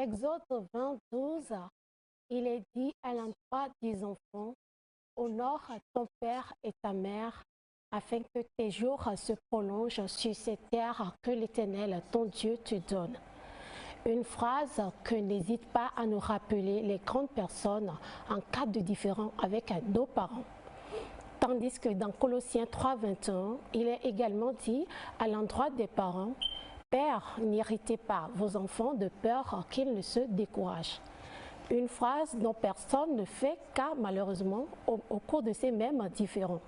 Exode 20, 12, il est dit à l'endroit des enfants, honore ton père et ta mère, afin que tes jours se prolongent sur cette terre que l'Éternel, ton Dieu, te donne. Une phrase que n'hésite pas à nous rappeler les grandes personnes en cas de différend avec nos parents. Tandis que dans Colossiens 3, 21, il est également dit à l'endroit des parents, Père, n'irritez pas vos enfants de peur qu'ils ne se découragent. Une phrase dont personne ne fait cas malheureusement au cours de ces mêmes différends.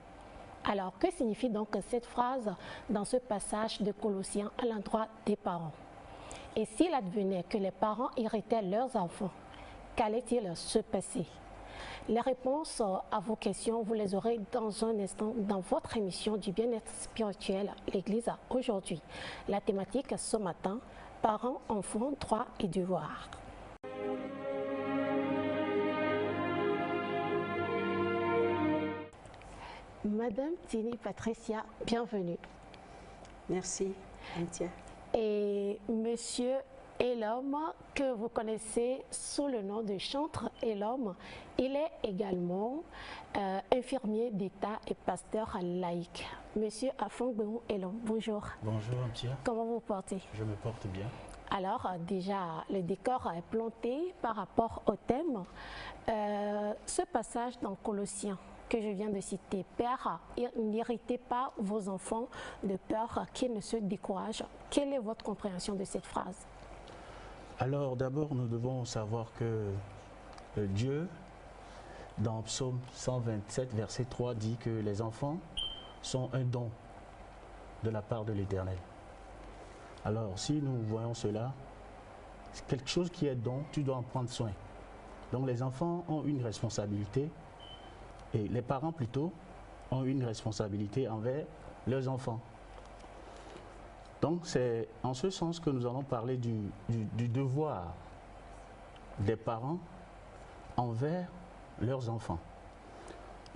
Alors, que signifie donc cette phrase dans ce passage de Colossiens à l'endroit des parents? Et s'il advenait que les parents irritaient leurs enfants, qu'allait-il se passer? Les réponses à vos questions, vous les aurez dans un instant dans votre émission du bien-être spirituel, l'Église aujourd'hui. La thématique ce matin, parents, enfants, droits et devoirs. Madame Tini Patricia, bienvenue. Merci, Antia. Et Monsieur Elhomme, que vous connaissez sous le nom de Chantre Elhomme, il est également infirmier d'État et pasteur laïque. Monsieur Afongbeou Elhomme, bonjour. Bonjour, Antia. Comment vous portez? Je me porte bien. Alors, déjà, le décor est planté par rapport au thème. Ce passage dans Colossiens que je viens de citer, Père, n'irritez pas vos enfants de peur qu'ils ne se découragent. Quelle est votre compréhension de cette phrase? Alors, d'abord, nous devons savoir que Dieu, dans Psaume 127, verset 3, dit que les enfants sont un don de la part de l'Éternel. Alors, si nous voyons cela, c'est quelque chose qui est don, tu dois en prendre soin. Donc, les enfants ont une responsabilité. Et les parents, plutôt, ont une responsabilité envers leurs enfants. Donc, c'est en ce sens que nous allons parler du devoir des parents envers leurs enfants.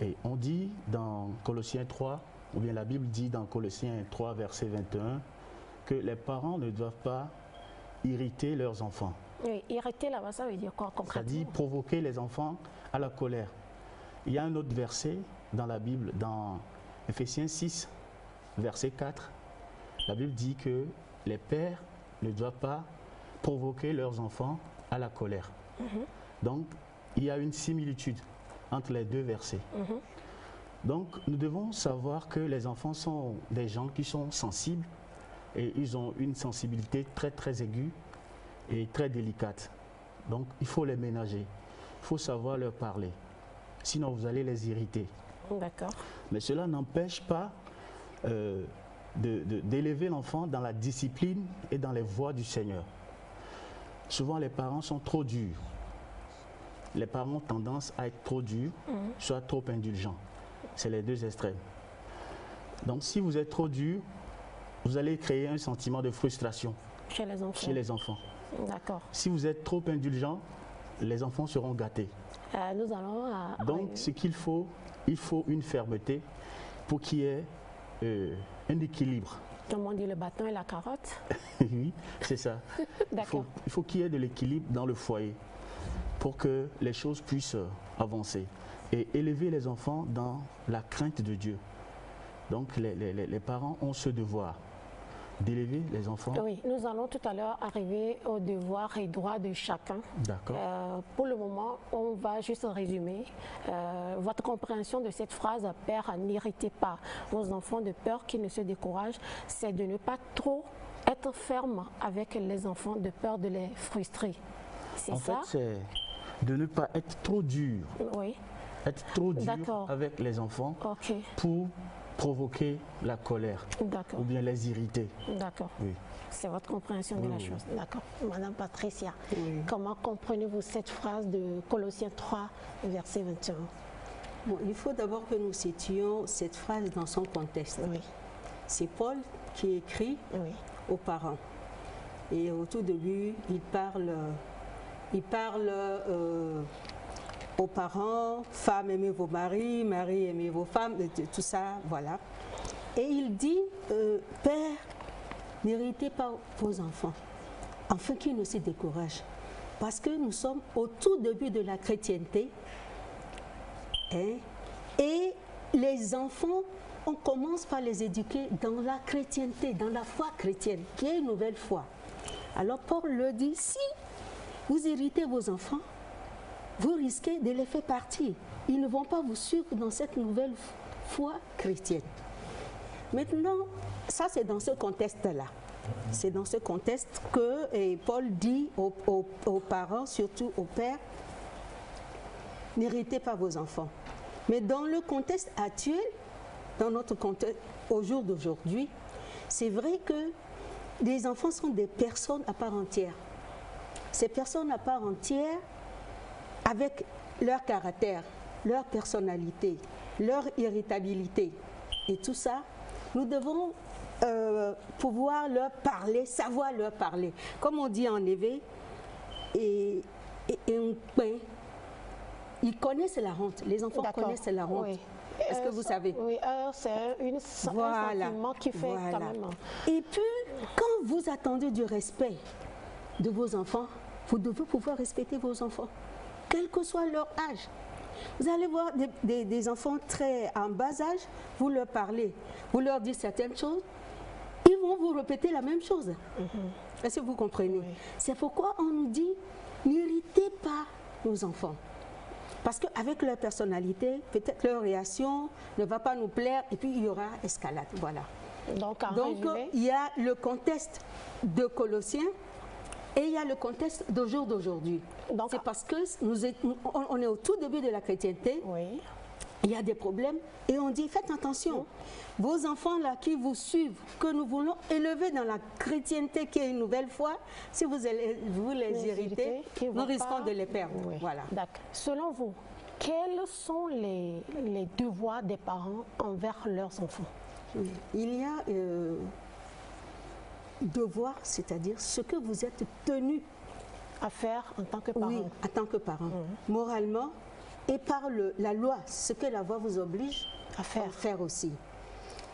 Et on dit dans Colossiens 3, ou bien la Bible dit dans Colossiens 3, verset 21, que les parents ne doivent pas irriter leurs enfants. Oui, irriter là-bas, ça veut dire quoi concrètement? Ça dit provoquer les enfants à la colère. Il y a un autre verset dans la Bible, dans Ephésiens 6, verset 4. La Bible dit que les pères ne doivent pas provoquer leurs enfants à la colère. Donc, il y a une similitude entre les deux versets. Donc, nous devons savoir que les enfants sont des gens qui sont sensibles et ils ont une sensibilité très très aiguë et très délicate. Donc, il faut les ménager. Il faut savoir leur parler. Sinon, vous allez les irriter. D'accord. Mais cela n'empêche pas d'élever l'enfant dans la discipline et dans les voies du Seigneur. Souvent, les parents sont trop durs. Les parents ont tendance à être trop durs, soit trop indulgents. C'est les deux extrêmes. Donc, si vous êtes trop dur, vous allez créer un sentiment de frustration Chez les enfants. chez les enfants. D'accord. Si vous êtes trop indulgent, les enfants seront gâtés. Nous allons... Donc, ce qu'il faut, il faut une fermeté pour qu'il y ait un équilibre. Comme on dit, le bâton et la carotte. Oui, c'est ça. D'accord. Il faut qu'il y ait de l'équilibre dans le foyer pour que les choses puissent avancer et élever les enfants dans la crainte de Dieu. Donc, les parents ont ce devoir d'élever les enfants. Oui, nous allons tout à l'heure arriver aux devoirs et droits de chacun. D'accord. Pour le moment, on va juste résumer votre compréhension de cette phrase « Père, n'irritez pas vos enfants de peur qu'ils ne se découragent », c'est de ne pas trop être ferme avec les enfants de peur de les frustrer. C'est ça? En fait, c'est de ne pas être trop dur. Oui. Être trop dur avec les enfants pour provoquer la colère ou bien les irriter. D'accord. Oui. C'est votre compréhension de la chose. D'accord. Madame Patricia, comment comprenez-vous cette phrase de Colossiens 3, verset 21? Bon, il faut d'abord que nous situions cette phrase dans son contexte. Oui. C'est Paul qui écrit aux parents. Et au tout début, il parle aux parents, femmes aimez vos maris, maris aimez vos femmes, tout ça, voilà. Et il dit, Père, n'irritez pas vos enfants, afin qu'ils ne se découragent. parce que nous sommes au tout début de la chrétienté, hein, et les enfants, on commence par les éduquer dans la chrétienté, dans la foi chrétienne, qui est une nouvelle foi. Alors Paul le dit, si vous irritez vos enfants, vous risquez de les faire partir. Ils ne vont pas vous suivre dans cette nouvelle foi chrétienne. Maintenant, ça c'est dans ce contexte-là. C'est dans ce contexte que Paul dit aux parents, surtout aux pères, n'héritez pas vos enfants. Mais dans le contexte actuel, dans notre contexte au jour d'aujourd'hui, c'est vrai que les enfants sont des personnes à part entière. Ces personnes à part entière, avec leur caractère, leur personnalité, leur irritabilité et tout ça, nous devons pouvoir leur parler, savoir leur parler. Comme on dit en éveil, et un pain, ils connaissent la honte. Les enfants connaissent la honte. Oui. Est-ce que vous savez? Oui, c'est un sentiment qui fait quand même. Et puis, quand vous attendez du respect de vos enfants, vous devez pouvoir respecter vos enfants, quel que soit leur âge. Vous allez voir des enfants très en bas âge, vous leur parlez, vous leur dites certaines choses, ils vont vous répéter la même chose. Est-ce que vous comprenez? C'est pourquoi on nous dit, n'irritez pas nos enfants. Parce qu'avec leur personnalité, peut-être leur réaction ne va pas nous plaire et puis il y aura escalade. Voilà. Donc il y a le contexte de Colossiens et il y a le contexte d'aujourd'hui. C'est parce que on est au tout début de la chrétienté. Oui. Il y a des problèmes et on dit faites attention. Vos enfants là qui vous suivent, que nous voulons élever dans la chrétienté qui est une nouvelle foi, si vous les irritez, nous risquons de les perdre. Oui. Voilà. Selon vous, quels sont les devoirs des parents envers leurs enfants? Il y a devoir, c'est-à-dire ce que vous êtes tenu à faire en tant que parent. Oui, en tant que parent. Moralement et par la loi, ce que la loi vous oblige à faire aussi.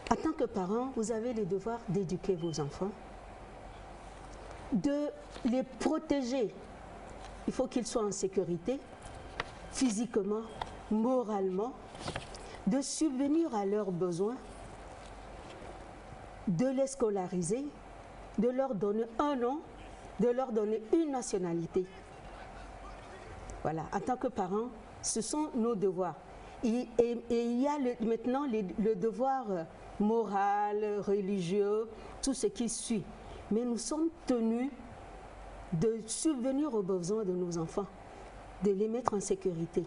En tant que parent, vous avez le devoir d'éduquer vos enfants, de les protéger. Il faut qu'ils soient en sécurité, physiquement, moralement, de subvenir à leurs besoins, de les scolariser, de leur donner un nom, de leur donner une nationalité. Voilà, en tant que parents, ce sont nos devoirs. Et il y a maintenant le devoir moral, religieux, tout ce qui suit. Mais nous sommes tenus de subvenir aux besoins de nos enfants, de les mettre en sécurité,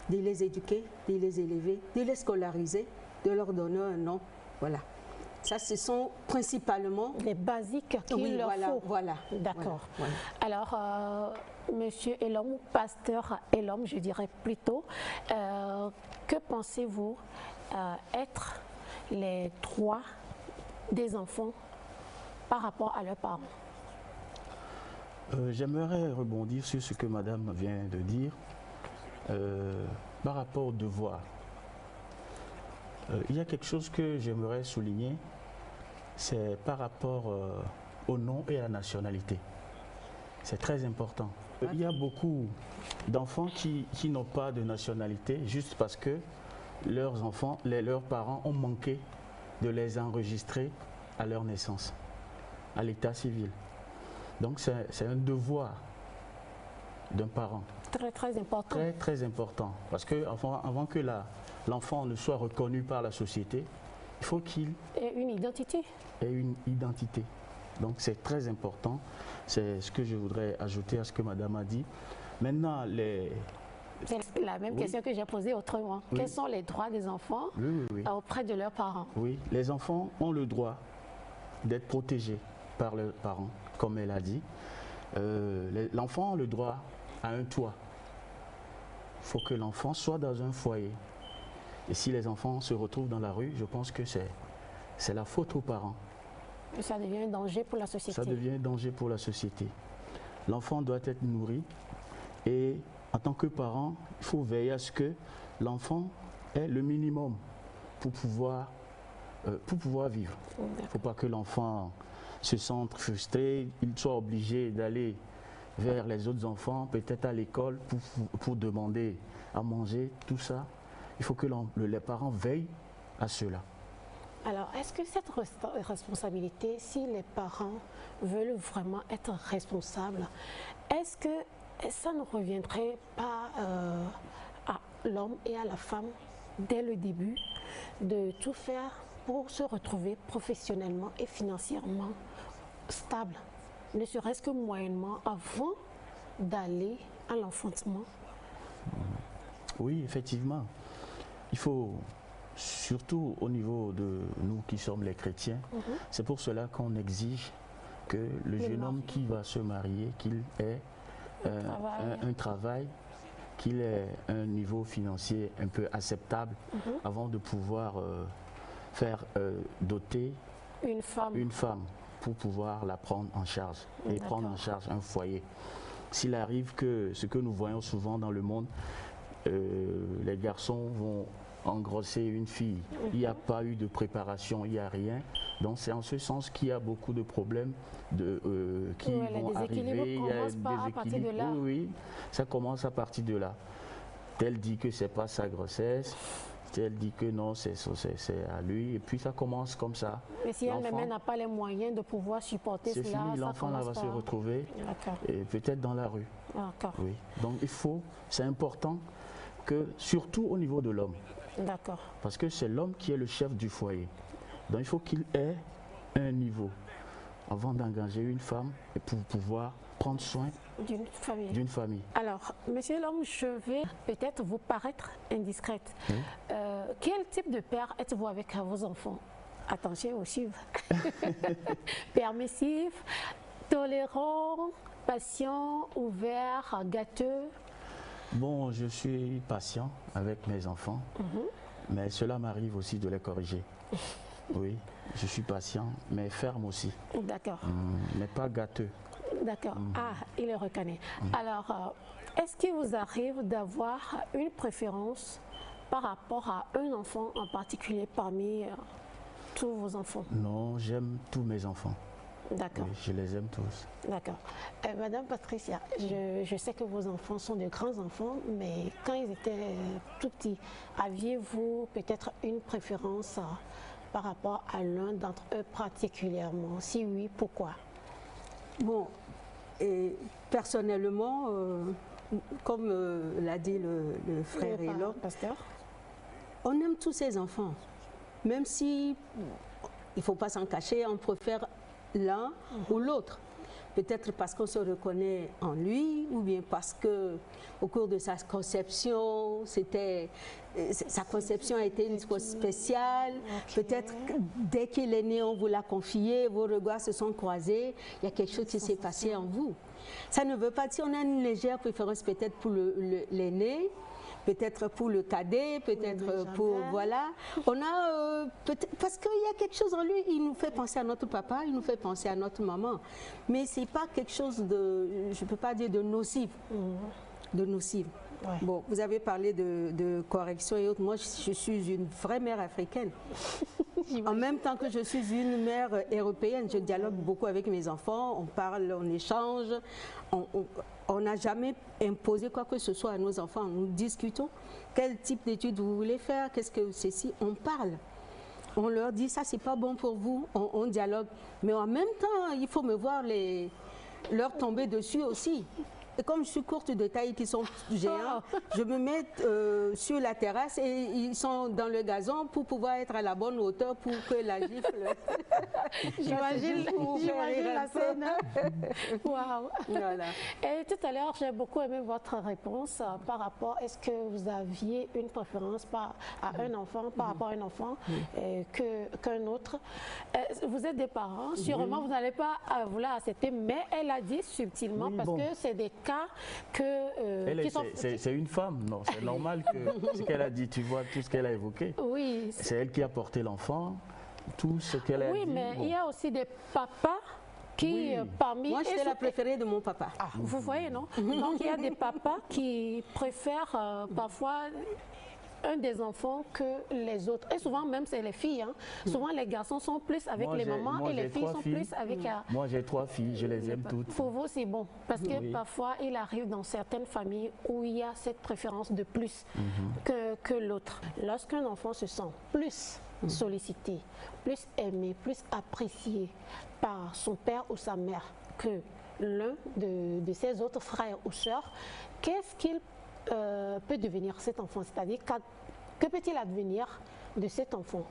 de les éduquer, de les élever, de les scolariser, de leur donner un nom. Voilà. Ça, ce sont principalement les basiques qu'il leur faut. Voilà. D'accord. Voilà. Alors, Monsieur Elom, pasteur Elom, je dirais plutôt, que pensez-vous être les droits des enfants par rapport à leurs parents? J'aimerais rebondir sur ce que Madame vient de dire par rapport aux devoirs. Il y a quelque chose que j'aimerais souligner, c'est par rapport au nom et à la nationalité. C'est très important. Il y a beaucoup d'enfants qui n'ont pas de nationalité juste parce que leurs enfants, leurs parents ont manqué de les enregistrer à leur naissance, à l'état civil. Donc c'est un devoir d'un parent. Très, très important. Très, très important. Parce que avant que l'enfant ne soit reconnu par la société, il faut qu'il ait une identité. Donc c'est très important. C'est ce que je voudrais ajouter à ce que Madame a dit. Maintenant, c'est la même question que j'ai posée autrement. Oui. Quels sont les droits des enfants auprès de leurs parents? Oui, les enfants ont le droit d'être protégés par leurs parents, comme elle a dit. L'enfant a le droit à un toit. Il faut que l'enfant soit dans un foyer. Et si les enfants se retrouvent dans la rue, je pense que c'est la faute aux parents. Ça devient un danger pour la société. Ça devient un danger pour la société. L'enfant doit être nourri et en tant que parent, il faut veiller à ce que l'enfant ait le minimum pour pouvoir vivre. Il ne faut pas que l'enfant se sente frustré, il soit obligé d'aller vers les autres enfants, peut-être à l'école, pour demander à manger, tout ça. Il faut que les parents veillent à cela. Alors, est-ce que cette responsabilité, si les parents veulent vraiment être responsables, est-ce que ça ne reviendrait pas à l'homme et à la femme dès le début de tout faire pour se retrouver professionnellement et financièrement stable, ne serait-ce que moyennement, avant d'aller à l'enfantement? Oui, effectivement. Il faut, surtout au niveau de nous qui sommes les chrétiens, c'est pour cela qu'on exige que le jeune homme qui va se marier, qu'il ait un travail, qu'il ait un niveau financier un peu acceptable avant de pouvoir faire doter une femme pour pouvoir la prendre en charge et prendre en charge un foyer. S'il arrive que ce que nous voyons souvent dans le monde, les garçons vont engrosser une fille, il n'y a pas eu de préparation, il n'y a rien. Donc c'est en ce sens qu'il y a beaucoup de problèmes qui vont arriver. Il y a des déséquilibres. Oui, ça commence à partir de là. Tel dit que c'est pas sa grossesse, tel dit que non, c'est à lui, et puis ça commence comme ça. Mais si elle-même n'a pas les moyens de pouvoir supporter cela, c'est fini, l'enfant va se retrouver et peut-être dans la rue. Oui. Donc il faut, c'est important que, surtout au niveau de l'homme, parce que c'est l'homme qui est le chef du foyer. Donc il faut qu'il ait un niveau avant d'engager une femme et pour pouvoir prendre soin d'une famille. Alors, monsieur l'homme, je vais peut-être vous paraître indiscrète. Oui. Quel type de père êtes-vous avec vos enfants? Attention aussi. Permissif, tolérant, patient, ouvert, gâteux? Bon, je suis patient avec mes enfants, mais cela m'arrive aussi de les corriger. Oui, je suis patient, mais ferme aussi. D'accord. Mais pas gâteux. D'accord. Ah, il le reconnaît. Alors, est-ce qu'il vous arrive d'avoir une préférence par rapport à un enfant en particulier parmi tous vos enfants? Non, j'aime tous mes enfants. D'accord. Oui, je les aime tous. D'accord. Madame Patricia, je sais que vos enfants sont de grands enfants, mais quand ils étaient tout petits, aviez-vous peut-être une préférence par rapport à l'un d'entre eux particulièrement? Si oui, pourquoi? Bon, et personnellement, comme l'a dit le frère et l'homme, pasteur, on aime tous ces enfants. Même si, il ne faut pas s'en cacher, on préfère l'un ou l'autre. Peut-être parce qu'on se reconnaît en lui, ou bien parce que au cours de sa conception, sa conception a été une chose spéciale. Peut-être dès qu'il est né, on vous l'a confié, vos regards se sont croisés, il y a quelque chose qui s'est passé en vous. Ça ne veut pas dire qu'on a une légère préférence peut-être pour l'aîné, peut-être pour le cadet, peut-être pour, voilà. On a, parce qu'il y a quelque chose en lui, il nous fait penser à notre papa, il nous fait penser à notre maman. Mais ce n'est pas quelque chose de, je ne peux pas dire de nocif. De nocif. Ouais. Bon, vous avez parlé de correction et autres. Moi, je suis une vraie mère africaine. En même temps que je suis une mère européenne, je dialogue beaucoup avec mes enfants, on parle, on échange. On n'a jamais imposé quoi que ce soit à nos enfants. Nous discutons. Quel type d'études vous voulez faire? Qu'est-ce que c'est si? On parle. On leur dit ça, c'est pas bon pour vous. On dialogue. Mais en même temps, il faut me voir leur tomber dessus aussi. Et comme je suis courte de taille, qui sont géants, je me mets sur la terrasse et ils sont dans le gazon pour pouvoir être à la bonne hauteur pour que la gifle. J'imagine la scène. Waouh. Voilà. Et tout à l'heure, j'ai beaucoup aimé votre réponse par rapport, est-ce que vous aviez une préférence à un enfant, par rapport à un enfant qu'un autre? Vous êtes des parents, sûrement vous n'allez pas vouloir accepter, mais elle a dit subtilement, parce que c'est des cas que... c'est une femme, non, c'est normal que ce qu'elle a dit, tu vois, tout ce qu'elle a évoqué. Oui. C'est elle qui a porté l'enfant, tout ce qu'elle a dit. Oui, mais il y a aussi des papas qui, parmi... Moi, j'étais la préférée de mon papa. Ah, vous voyez, non? Donc, il y a des papas qui préfèrent parfois un des enfants que les autres. Et souvent même c'est les filles. Hein. Souvent les garçons sont plus avec les mamans et les filles sont plus avec... Moi j'ai 3 filles, je les aime toutes. Pour vous c'est bon parce que parfois il arrive dans certaines familles où il y a cette préférence de plus que l'autre. Lorsqu'un enfant se sent plus sollicité, plus aimé, plus apprécié par son père ou sa mère que l'un de ses autres frères ou sœurs, qu'est-ce qu'il peut devenir cet enfant? C'est-à-dire que peut-il advenir de cet enfant?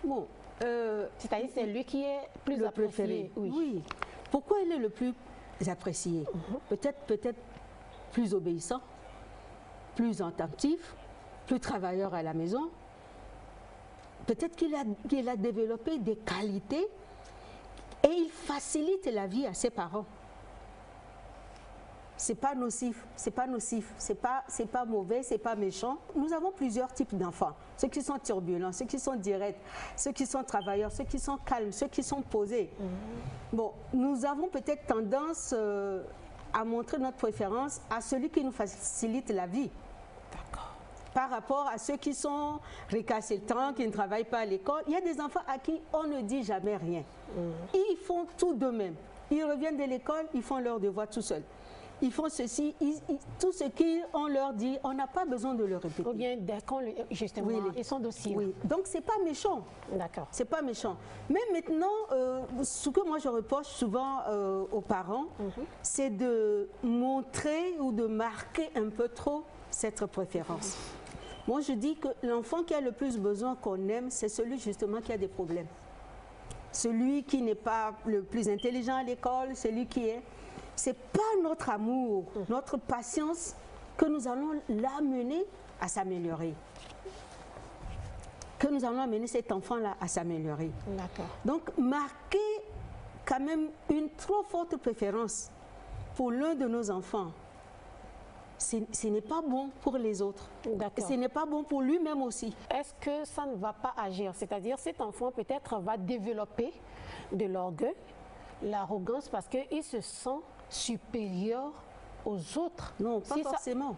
Bon, c'est-à-dire c'est lui qui est plus apprécié. Oui. Pourquoi il est le plus apprécié? Peut-être plus obéissant, plus attentif, plus travailleur à la maison. Peut-être qu'il a développé des qualités et il facilite la vie à ses parents. C'est pas nocif, c'est pas nocif, c'est pas mauvais, c'est pas méchant. Nous avons plusieurs types d'enfants. Ceux qui sont turbulents, ceux qui sont directs, ceux qui sont travailleurs, ceux qui sont calmes, ceux qui sont posés. Bon, nous avons peut-être tendance à montrer notre préférence à celui qui nous facilite la vie. Par rapport à ceux qui sont récalcitrants, qui ne travaillent pas à l'école. Il y a des enfants à qui on ne dit jamais rien. Ils font tout d'eux-mêmes. Ils reviennent de l'école, ils font leurs devoirs tout seuls. Ils font ceci, tout ce qu'on leur dit, on n'a pas besoin de le répéter. Ou bien justement, ils sont dociles. Oui, donc c'est pas méchant. D'accord. C'est pas méchant. Mais maintenant, ce que moi je reproche souvent aux parents, c'est de montrer ou de marquer un peu trop cette préférence. Moi je dis que l'enfant qui a le plus besoin qu'on aime, c'est celui justement qui a des problèmes. Celui qui n'est pas le plus intelligent à l'école, celui qui est... C'est pas notre amour, notre patience que nous allons l'amener à s'améliorer. Que nous allons amener cet enfant-là à s'améliorer. Donc, marquer quand même une trop forte préférence pour l'un de nos enfants, ce n'est pas bon pour les autres. Et ce n'est pas bon pour lui-même aussi. Est-ce que ça ne va pas agir? C'est-à-dire cet enfant peut-être va développer de l'orgueil, l'arrogance parce qu'il se sent supérieur aux autres. Non, pas forcément.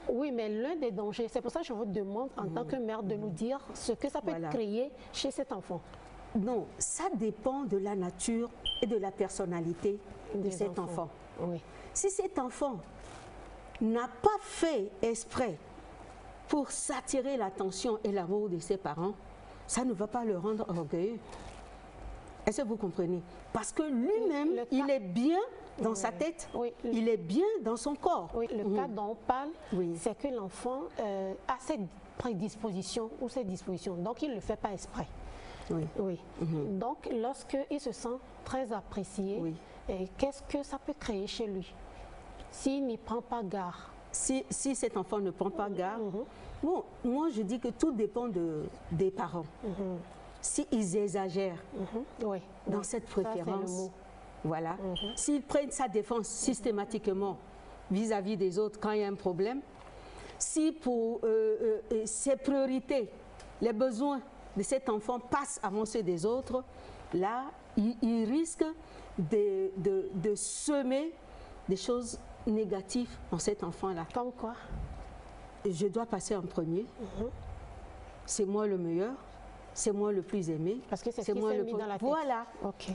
Oui, mais l'un des dangers, c'est pour ça que je vous demande en tant que mère de nous dire ce que ça peut créer chez cet enfant. Non, ça dépend de la nature et de la personnalité de cet enfant. Oui. Si cet enfant n'a pas fait exprès pour s'attirer l'attention et l'amour de ses parents, ça ne va pas le rendre orgueilleux. Est-ce que vous comprenez? Parce que lui-même, il est bien dans sa tête, il est bien dans son corps. Oui, le cas dont on parle, c'est que l'enfant a cette prédisposition ou cette disposition, donc il ne le fait pas exprès. Donc, lorsqu'il se sent très apprécié, qu'est-ce que ça peut créer chez lui s'il n'y prend pas garde? Si cet enfant ne prend pas garde, bon, moi je dis que tout dépend des parents. S'ils exagèrent dans cette préférence, voilà. S'ils prennent sa défense systématiquement vis-à-vis des autres quand il y a un problème, si pour ses priorités, les besoins de cet enfant passent avant ceux des autres, là, il risque de semer des choses négatives en cet enfant-là. Comme quoi? Je dois passer en premier. C'est moi le meilleur. C'est moi le plus aimé. Parce que c'est ce qui s'est mis dans la tête. Voilà.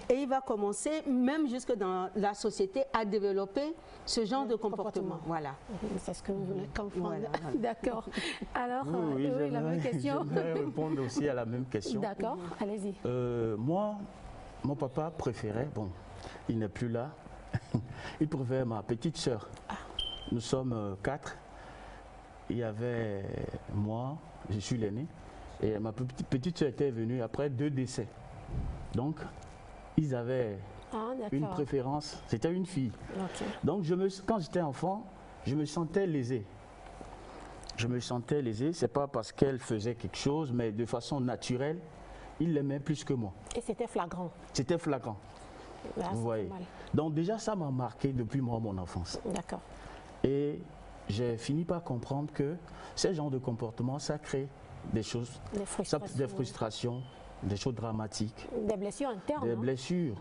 Et il va commencer, même jusque dans la société, à développer ce genre de comportement. Voilà. C'est ce que vous voulez comprendre. D'accord. Alors, la même question. Je vais répondre aussi à la même question. D'accord, allez-y. Moi, mon papa préférait, bon, il n'est plus là, il préférait ma petite sœur. Nous sommes 4. Il y avait moi, je suis l'aîné. Et ma petite soeur était venue après 2 décès. Donc, ils avaient une préférence. C'était une fille. Donc, quand j'étais enfant, je me sentais lésé. Je me sentais lésé. Ce n'est pas parce qu'elle faisait quelque chose, mais de façon naturelle, il l'aimait plus que moi. Et c'était flagrant. C'était flagrant. Là, vous voyez. Donc, déjà, ça m'a marqué depuis moi, mon enfance. D'accord. Et j'ai fini par comprendre que ce genre de comportement, ça crée des choses, des frustrations, des choses dramatiques. Des blessures internes. Des blessures,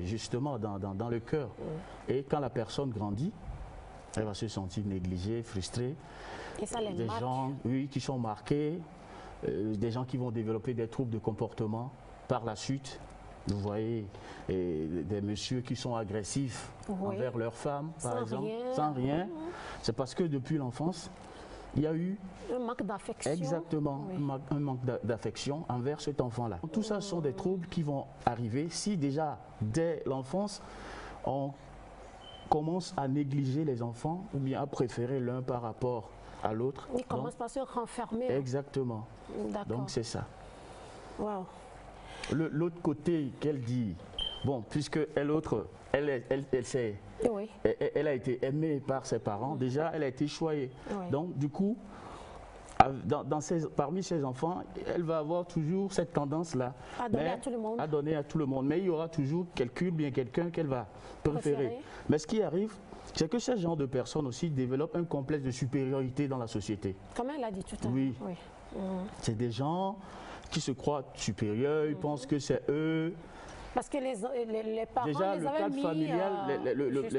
justement, dans le cœur. Et quand la personne grandit, elle va se sentir négligée, frustrée. Et ça les des marque. gens, oui, qui sont marqués, des gens qui vont développer des troubles de comportement par la suite. Vous voyez, des messieurs qui sont agressifs envers leurs femmes, par exemple, sans rien. C'est parce que depuis l'enfance, il y a eu un manque d'affection. Exactement, un manque d'affection envers cet enfant-là. Tout ça sont des troubles qui vont arriver si déjà, dès l'enfance, on commence à négliger les enfants ou bien à préférer l'un par rapport à l'autre. Ils commencent par se renfermer. Exactement. Donc c'est ça. Wow. L'autre côté qu'elle dit, bon, puisque elle a été aimée par ses parents, déjà elle a été choyée. Donc du coup, parmi ses enfants, elle va avoir toujours cette tendance-là à donner à tout le monde. À donner à tout le monde. Mais il y aura toujours quelqu'un qu'elle va préférer. Mais ce qui arrive, c'est que ce genre de personnes aussi développent un complexe de supériorité dans la société. Comme elle l'a dit tout à l'heure. Oui. C'est des gens qui se croient supérieurs, ils pensent que c'est eux. Parce que les parents, déjà, les le cadre mis, familial,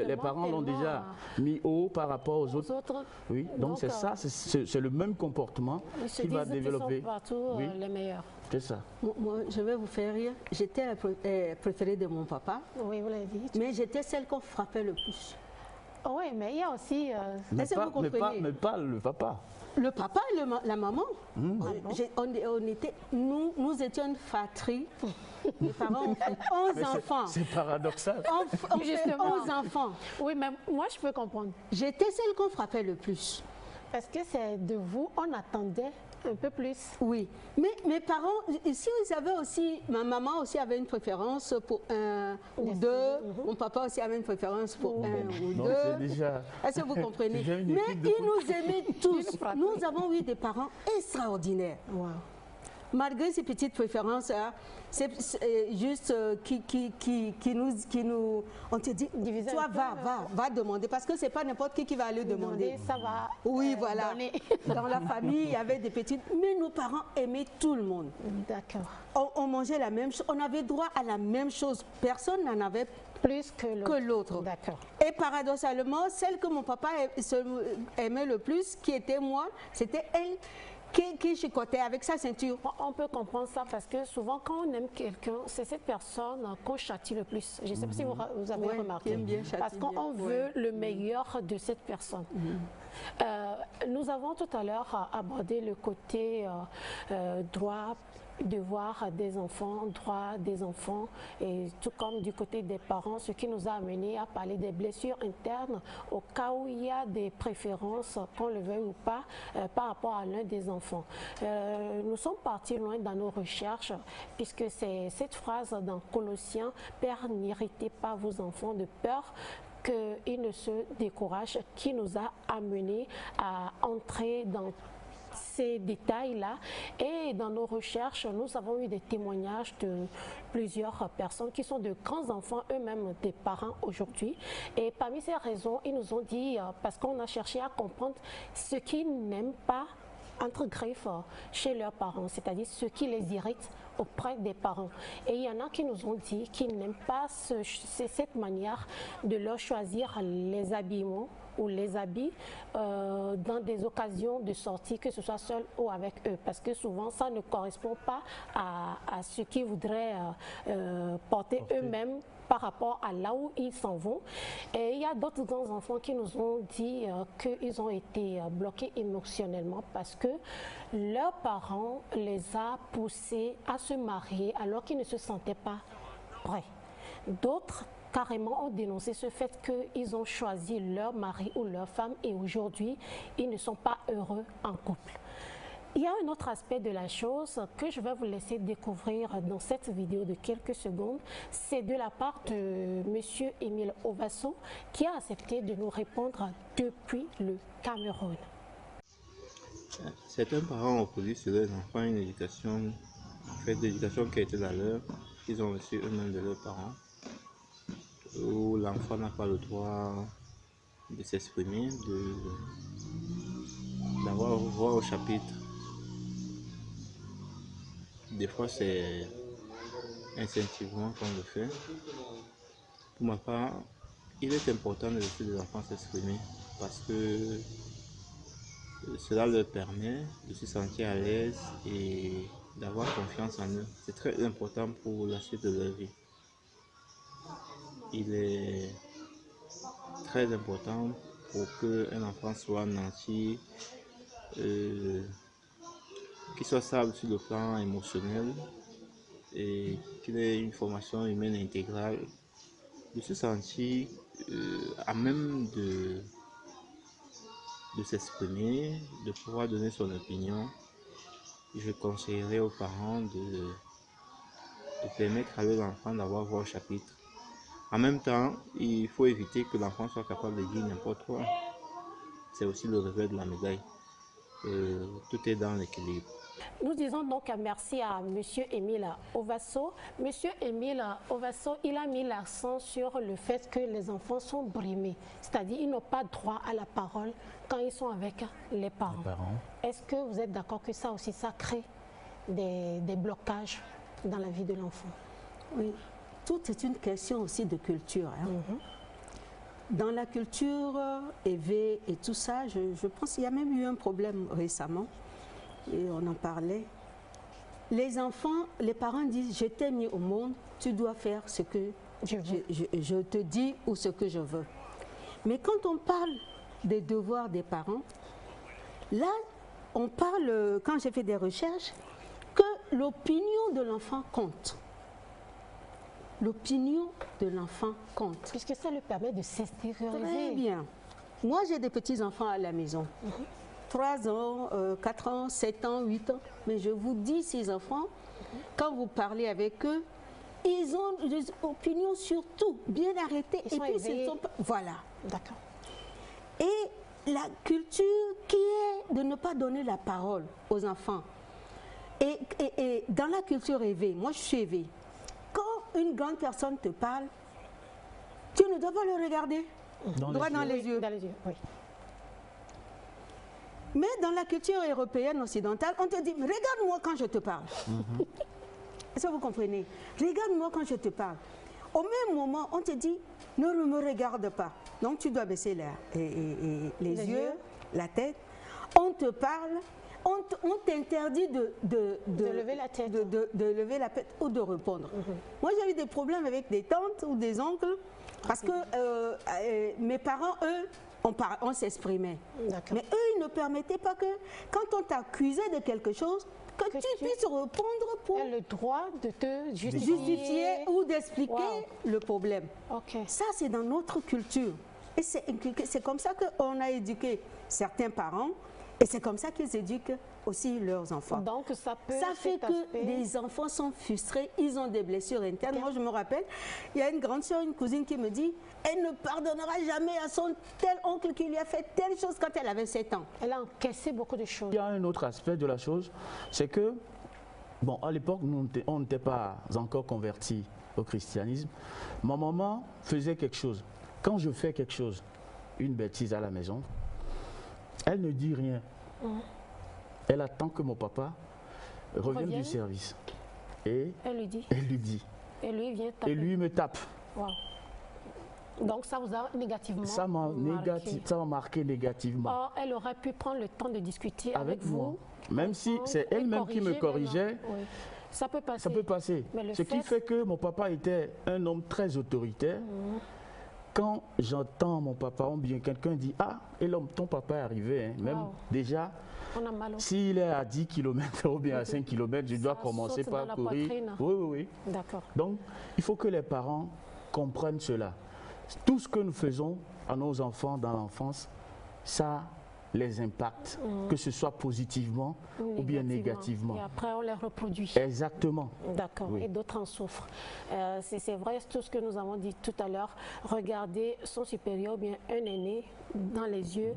les parents l'ont déjà mis haut par rapport aux autres. Oui, donc c'est ça, c'est le même comportement qui va développer. Ils sont partout les meilleurs. C'est ça. Moi, je vais vous faire rire. J'étais la préférée de mon papa. Oui, vous l'avez dit. Mais j'étais celle qu'on frappait le plus. Oui, mais il y a aussi... mais pas le papa. Le papa et la maman. Nous étions une fratrie. Mes parents ont fait 11 enfants. C'est paradoxal. On fait 11 enfants. Oui, mais moi, je peux comprendre. J'étais celle qu'on frappait le plus. Parce que c'est de vous, on attendait un peu plus. Oui, mais mes parents, ici, ils avaient aussi, ma maman aussi avait une préférence pour un ou deux, mon papa aussi avait une préférence pour un ou deux. Est-ce que vous comprenez? Mais ils nous aimaient tous. Nous avons eu des parents extraordinaires. Wow. Malgré ces petites préférences, c'est juste qui nous... On te dit, toi, va demander, parce que ce n'est pas n'importe qui va aller demander. Ça va. Oui, voilà. Dans la famille, il y avait des petites... Mais nos parents aimaient tout le monde. D'accord. On mangeait la même chose, on avait droit à la même chose. Personne n'en avait plus que l'autre. D'accord. Et paradoxalement, celle que mon papa aimait le plus, qui était moi, c'était elle qui chicotait avec sa ceinture. On peut comprendre ça parce que souvent quand on aime quelqu'un, c'est cette personne qu'on châtie le plus. Je ne sais pas si vous avez remarqué. Parce qu'on veut le meilleur de cette personne. Nous avons tout à l'heure abordé le côté droit, devoir des enfants, droit des enfants, et tout comme du côté des parents, ce qui nous a amené à parler des blessures internes au cas où il y a des préférences, qu'on le veuille ou pas, par rapport à l'un des enfants. Nous sommes partis loin dans nos recherches, puisque c'est cette phrase dans Colossiens, « Père, n'irritez pas vos enfants de peur » qu'ils ne se découragent, qui nous a amené à entrer dans ces détails-là. Et dans nos recherches, nous avons eu des témoignages de plusieurs personnes qui sont de grands enfants, eux-mêmes des parents aujourd'hui. Et parmi ces raisons, ils nous ont dit, parce qu'on a cherché à comprendre ce qu'ils n'aiment pas entre griffes chez leurs parents, c'est-à-dire ce qui les irrite auprès des parents. Et il y en a qui nous ont dit qu'ils n'aiment pas cette manière de leur choisir les habillements ou les habits dans des occasions de sortie, que ce soit seul ou avec eux, parce que souvent ça ne correspond pas à ce qu'ils voudraient porter eux-mêmes par rapport à là où ils s'en vont. Et il y a d'autres grands enfants qui nous ont dit qu'ils ont été bloqués émotionnellement parce que leurs parents les a poussés à se marier alors qu'ils ne se sentaient pas prêts. D'autres carrément ont dénoncé ce fait qu'ils ont choisi leur mari ou leur femme et aujourd'hui ils ne sont pas heureux en couple. Il y a un autre aspect de la chose que je vais vous laisser découvrir dans cette vidéo de quelques secondes. C'est de la part de M. Émile Ovasso qui a accepté de nous répondre depuis le Cameroun. Certains parents opposent sur leurs enfants une éducation, l'éducation qui a été la leur, qu'ils ont reçue eux-mêmes de leurs parents, où l'enfant n'a pas le droit de s'exprimer, d'avoir voix au chapitre. Des fois, c'est instinctivement qu'on le fait. Pour ma part, il est important de laisser les enfants s'exprimer parce que Cela leur permet de se sentir à l'aise et d'avoir confiance en eux. C'est très important pour la suite de leur vie. Il est très important pour qu'un enfant soit nanti, qu'il soit stable sur le plan émotionnel et qu'il ait une formation humaine intégrale, de se sentir à même de s'exprimer, de pouvoir donner son opinion. Je conseillerais aux parents de permettre à leur enfant d'avoir voix au chapitre. En même temps, il faut éviter que l'enfant soit capable de dire n'importe quoi. C'est aussi le revers de la médaille. Tout est dans l'équilibre. Nous disons donc merci à M. Émile Ovasso. M. Émile Ovasso, il a mis l'accent sur le fait que les enfants sont brimés, c'est-à-dire ils n'ont pas droit à la parole quand ils sont avec les parents. Est-ce que vous êtes d'accord que ça aussi, ça crée des blocages dans la vie de l'enfant? Oui, tout est une question aussi de culture. Hein. Dans la culture éveillée et tout ça, je pense qu'il y a même eu un problème récemment. Et on en parlait. Les enfants, les parents disent, je t'ai mis au monde, tu dois faire ce que je te dis ou ce que je veux. Mais quand on parle des devoirs des parents, là, on parle, quand j'ai fait des recherches, que l'opinion de l'enfant compte. L'opinion de l'enfant compte. Puisque ça lui permet de s'extérioriser. Très bien. Moi, j'ai des petits-enfants à la maison. 3 ans, 4 ans, 7 ans, 8 ans. Mais je vous dis, ces enfants, quand vous parlez avec eux, ils ont des opinions sur tout, bien arrêtées. Ils sont éveillés. Voilà. D'accord. Et la culture qui est de ne pas donner la parole aux enfants. Et dans la culture éveillée, moi je suis éveillée, quand une grande personne te parle, tu ne dois pas le regarder droit dans les yeux. Dans les yeux, oui. Mais dans la culture européenne occidentale, on te dit, regarde-moi quand je te parle. Est-ce que vous comprenez? Regarde-moi quand je te parle. Au même moment, on te dit, ne me regarde pas. Donc tu dois baisser les yeux, la tête. On te parle, on t'interdit de lever la tête. De lever la tête ou de répondre. Moi, j'ai eu des problèmes avec des tantes ou des oncles parce que mes parents, eux, on s'exprimait. Mais eux, ils ne permettaient pas que, quand on t'accusait de quelque chose, que tu puisses répondre pour le droit de te justifier ou d'expliquer le problème. Ça, c'est dans notre culture. Et c'est comme ça qu'on a éduqué certains parents et c'est comme ça qu'ils éduquent aussi leurs enfants. Donc ça fait que les enfants sont frustrés, ils ont des blessures internes. Moi, je me rappelle, il y a une grande soeur, une cousine qui me dit, elle ne pardonnera jamais à son tel oncle qui lui a fait telle chose quand elle avait 7 ans. Elle a encaissé beaucoup de choses. Il y a un autre aspect de la chose, c'est que, bon, à l'époque, on n'était pas encore convertis au christianisme. Ma maman faisait quelque chose. Quand je fais quelque chose, une bêtise à la maison, elle ne dit rien. Elle attend que mon papa revienne du service. Et elle lui dit. Et lui vient taper. Et lui me tape. Wow. Donc ça vous a négativement ça m'a marqué négativement. Or, elle aurait pu prendre le temps de discuter avec moi. vous. Même si c'est elle-même qui me corrigeait. Oui. Ça peut passer. Ça peut passer. Ce qui fait que mon papa était un homme très autoritaire. Quand j'entends mon papa, ou bien quelqu'un dit, ah, et l'homme, ton papa est arrivé, hein. Même déjà, s'il est à 10 km ou bien à 5 km, je dois commencer par courir. Oui. D'accord. Donc, il faut que les parents comprennent cela. Tout ce que nous faisons à nos enfants dans l'enfance, ça les impacte, que ce soit positivement ou bien négativement. Et après, on les reproduit. Exactement. D'accord. Oui. Et d'autres en souffrent. C'est vrai, tout ce que nous avons dit tout à l'heure. Regarder son supérieur ou bien un aîné dans les yeux,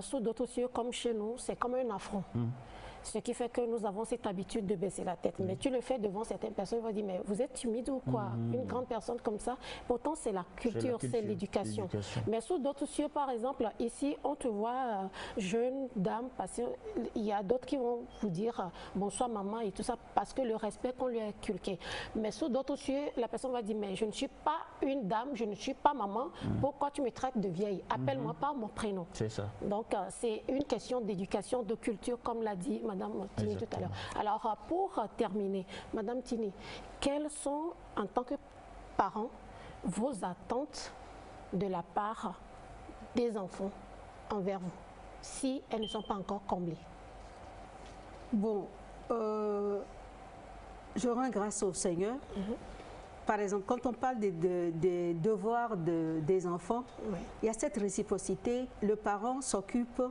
sous d'autres yeux, comme chez nous, c'est comme un affront. Ce qui fait que nous avons cette habitude de baisser la tête. Mais tu le fais devant certaines personnes, ils vont dire, mais vous êtes timide ou quoi? Une grande personne comme ça. Pourtant, c'est la culture, c'est l'éducation. Mais sous d'autres cieux, par exemple, ici, on te voit jeune dame, parce qu'il y a d'autres qui vont vous dire bonsoir maman et tout ça, parce que le respect qu'on lui a inculqué. Mais sous d'autres cieux, la personne va dire, mais je ne suis pas une dame, je ne suis pas maman, pourquoi tu me traites de vieille? Appelle-moi par mon prénom. C'est ça. Donc, c'est une question d'éducation, de culture, comme l'a dit Madame Tini tout à l'heure. Alors, pour terminer, Madame Tini, quelles sont, en tant que parents, vos attentes de la part des enfants envers vous, si elles ne sont pas encore comblées? Bon, je rends grâce au Seigneur. Par exemple, quand on parle des devoirs des enfants, il y a cette réciprocité. Le parent s'occupe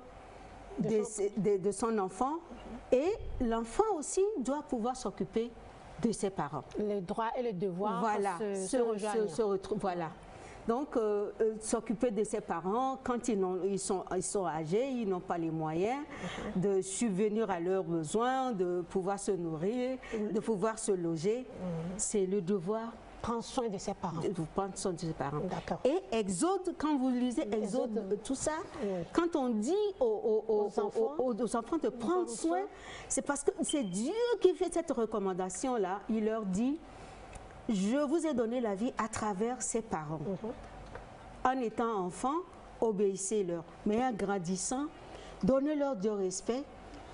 de son enfant et l'enfant aussi doit pouvoir s'occuper de ses parents. Les droits et les devoirs se retrouvent. Voilà. Donc, s'occuper de ses parents, quand ils sont âgés, ils n'ont pas les moyens de subvenir à leurs besoins, de pouvoir se nourrir, de pouvoir se loger. C'est le devoir. Prendre soin de ses parents. Prendre soin de ses parents. Et Exode, quand vous lisez Exode, tout ça, quand on dit aux enfants de prendre soin, c'est parce que c'est Dieu qui fait cette recommandation-là. Il leur dit, je vous ai donné la vie à travers ses parents. En étant enfant, obéissez-leur. Mais en grandissant, donnez-leur du respect,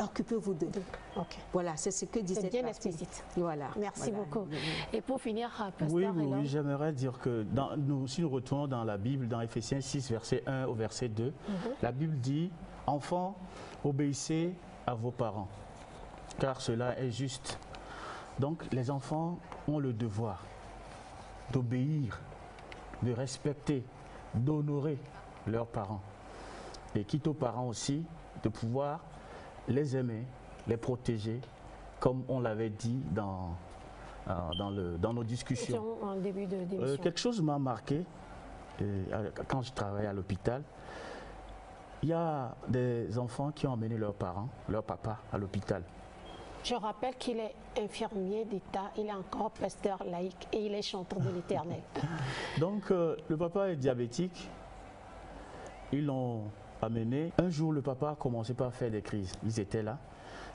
occupez-vous d'eux. Voilà, c'est ce que dit cette bien partie. explicite. Voilà. Merci beaucoup. Et pour finir, Pasteur Oui, j'aimerais dire que si nous retournons dans la Bible, dans Ephésiens 6, verset 1 au verset 2, la Bible dit, enfants, obéissez à vos parents, car cela est juste. Donc, les enfants ont le devoir d'obéir, de respecter, d'honorer leurs parents. Et quitte aux parents aussi, de pouvoir les aimer, les protéger, comme on l'avait dit dans nos discussions. En début de d'émission. Quelque chose m'a marqué quand je travaillais à l'hôpital. Il y a des enfants qui ont emmené leurs parents, leur papa, à l'hôpital. Je rappelle qu'il est infirmier d'État, il est encore pasteur laïque et il est chanteur de l'Éternel. Donc, le papa est diabétique. Ils l'ont amené. Un jour, le papa a commencé par faire des crises. Ils étaient là.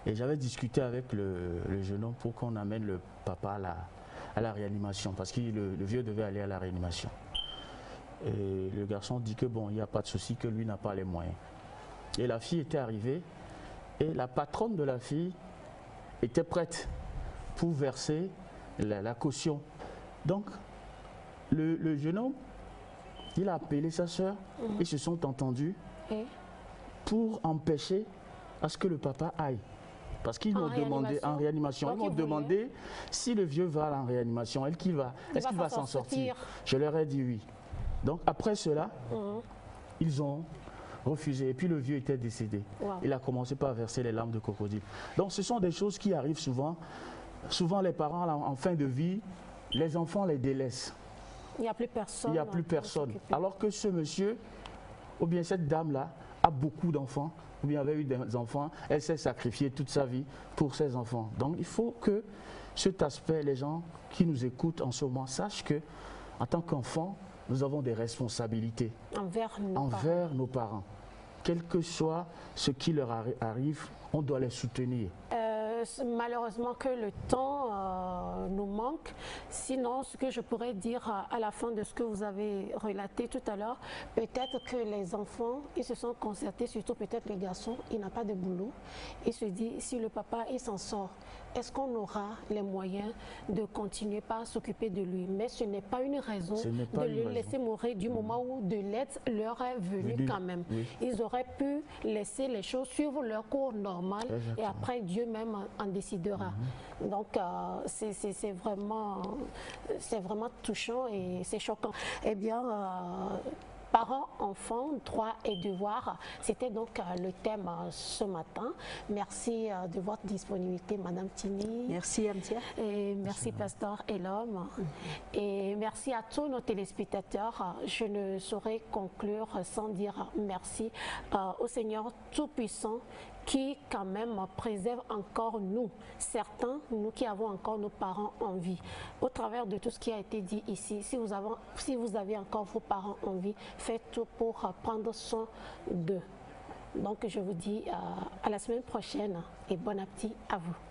Et j'avais discuté avec le jeune homme pour qu'on amène le papa à la réanimation. Parce que le vieux devait aller à la réanimation. Et le garçon dit que bon, il n'y a pas de souci, que lui n'a pas les moyens. Et la fille était arrivée. Et la patronne de la fille était prête pour verser la caution. Donc, le jeune homme, il a appelé sa soeur. Ils se sont entendus pour empêcher à ce que le papa aille. Parce qu'ils m'ont demandé en réanimation. Ils m'ont demandé si le vieux va en réanimation, est-ce qu'il va s'en sortir? Je leur ai dit oui. Donc après cela, ils ont refusé. Et puis le vieux était décédé. Il a commencé par verser les larmes de crocodile. Donc ce sont des choses qui arrivent souvent. Souvent les parents en fin de vie, les enfants les délaissent. Il n'y a plus personne. Il n'y a plus personne. Alors que ce monsieur, ou bien cette dame-là, a beaucoup d'enfants, ou bien avait eu des enfants, elle s'est sacrifiée toute sa vie pour ses enfants. Donc il faut que cet aspect, les gens qui nous écoutent en ce moment sachent que, en tant qu'enfant, nous avons des responsabilités envers nos parents. Quel que soit ce qui leur arrive, on doit les soutenir. Malheureusement que le temps nous manque. Sinon, ce que je pourrais dire à la fin de ce que vous avez relaté tout à l'heure, peut-être que les enfants, ils se sont concertés, surtout peut-être les garçons, il n'a pas de boulot. Il se dit, si le papa, il s'en sort, est-ce qu'on aura les moyens de continuer par s'occuper de lui? Mais ce n'est pas une raison de le laisser mourir du moment où de l'aide leur est venue quand même. Ils auraient pu laisser les choses suivre leur cours normal et après Dieu même en décidera. Donc c'est vraiment touchant et c'est choquant. Eh bien, parents, enfants, droits et devoirs, c'était donc le thème ce matin. Merci de votre disponibilité, Madame Tini. Merci, Amtia. Et merci, Pasteur Elom. Et merci à tous nos téléspectateurs. Je ne saurais conclure sans dire merci au Seigneur Tout-Puissant qui quand même préserve encore nous, certains, nous qui avons encore nos parents en vie. Au travers de tout ce qui a été dit ici, si vous avez encore vos parents en vie, faites tout pour prendre soin d'eux. Donc je vous dis à la semaine prochaine et bon appétit à vous.